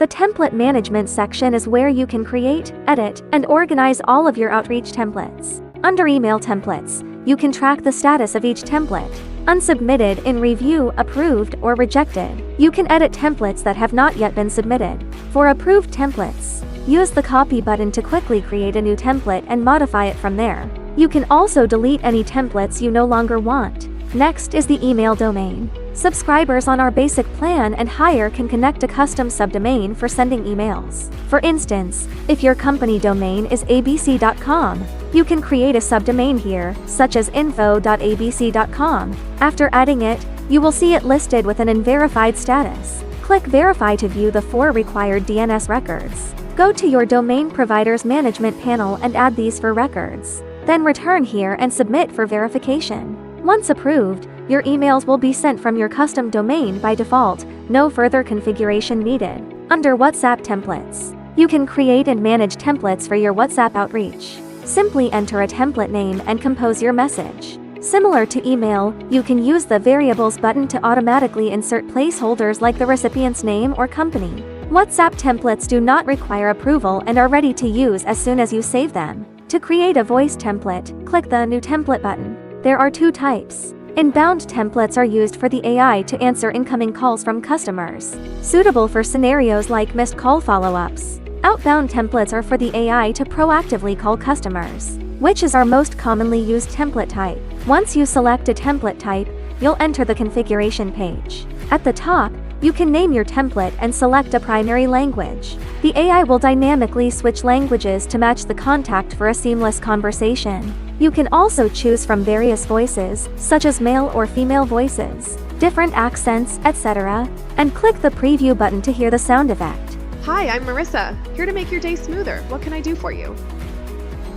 The template management section is where you can create, edit, and organize all of your outreach templates. Under email templates, you can track the status of each template, unsubmitted, in review, approved, or rejected. You can edit templates that have not yet been submitted. For approved templates, use the copy button to quickly create a new template and modify it from there. You can also delete any templates you no longer want. Next is the email domain. Subscribers on our basic plan and higher can connect a custom subdomain for sending emails. For instance, if your company domain is abc.com, you can create a subdomain here, such as info.abc.com. After adding it, you will see it listed with an unverified status. Click Verify to view the 4 required DNS records. Go to your domain provider's management panel and add these 4 records. Then return here and submit for verification. Once approved, your emails will be sent from your custom domain by default, no further configuration needed. Under WhatsApp templates, you can create and manage templates for your WhatsApp outreach. Simply enter a template name and compose your message. Similar to email, you can use the Variables button to automatically insert placeholders like the recipient's name or company. WhatsApp templates do not require approval and are ready to use as soon as you save them. To create a voice template, click the New Template button. There are 2 types. Inbound templates are used for the AI to answer incoming calls from customers, suitable for scenarios like missed call follow-ups. Outbound templates are for the AI to proactively call customers, which is our most commonly used template type. Once you select a template type, you'll enter the configuration page. At the top, you can name your template and select a primary language. The AI will dynamically switch languages to match the contact for a seamless conversation. You can also choose from various voices, such as male or female voices, different accents, etc., and click the preview button to hear the sound effect. Hi, I'm Marissa, here to make your day smoother. What can I do for you?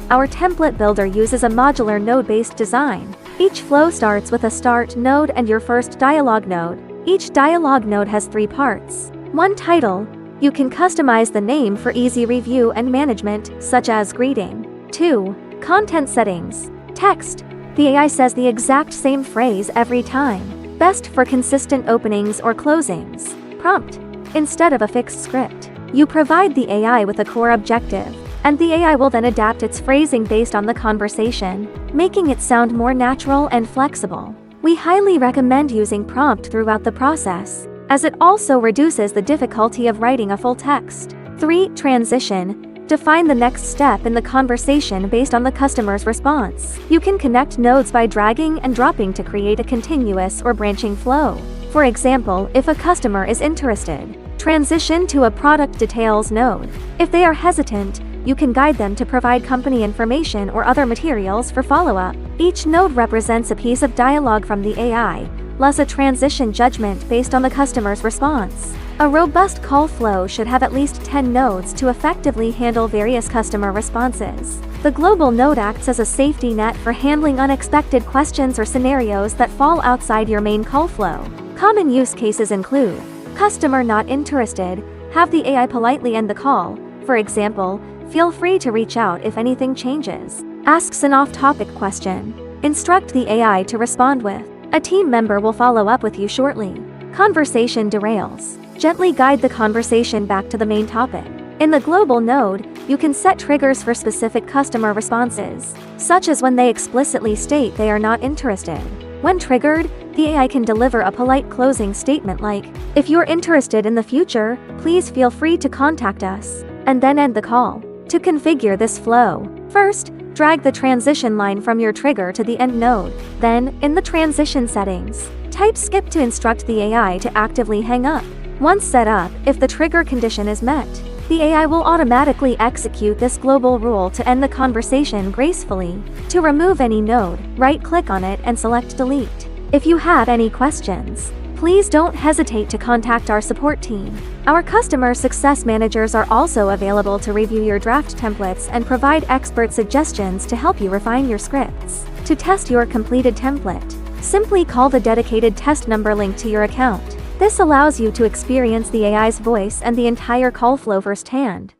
Our template builder uses a modular node-based design. Each flow starts with a start node and your first dialog node. Each dialog node has 3 parts. 1 title. You can customize the name for easy review and management, such as greeting. 2. Content settings. Text. The AI says the exact same phrase every time. Best for consistent openings or closings. Prompt. Instead of a fixed script, you provide the AI with a core objective, and the AI will then adapt its phrasing based on the conversation, making it sound more natural and flexible. We highly recommend using prompt throughout the process, as it also reduces the difficulty of writing a full text. 3. Transition. Define the next step in the conversation based on the customer's response. You can connect nodes by dragging and dropping to create a continuous or branching flow. For example, if a customer is interested, transition to a product details node. If they are hesitant, you can guide them to provide company information or other materials for follow-up. Each node represents a piece of dialogue from the AI, plus a transition judgment based on the customer's response. A robust call flow should have at least 10 nodes to effectively handle various customer responses. The global node acts as a safety net for handling unexpected questions or scenarios that fall outside your main call flow. Common use cases include: customer not interested, have the AI politely end the call. For example, feel free to reach out if anything changes. Asks an off-topic question. Instruct the AI to respond with, a team member will follow up with you shortly. Conversation derails. Gently guide the conversation back to the main topic. In the global node, you can set triggers for specific customer responses, such as when they explicitly state they are not interested. When triggered, the AI can deliver a polite closing statement like, if you're interested in the future, please feel free to contact us, and then end the call. To configure this flow, first, drag the transition line from your trigger to the end node. Then, in the transition settings, type skip to instruct the AI to actively hang up. Once set up, if the trigger condition is met, the AI will automatically execute this global rule to end the conversation gracefully. To remove any node, right-click on it and select Delete. If you have any questions, please don't hesitate to contact our support team. Our customer success managers are also available to review your draft templates and provide expert suggestions to help you refine your scripts. To test your completed template, simply call the dedicated test number linked to your account. This allows you to experience the AI's voice and the entire call flow firsthand.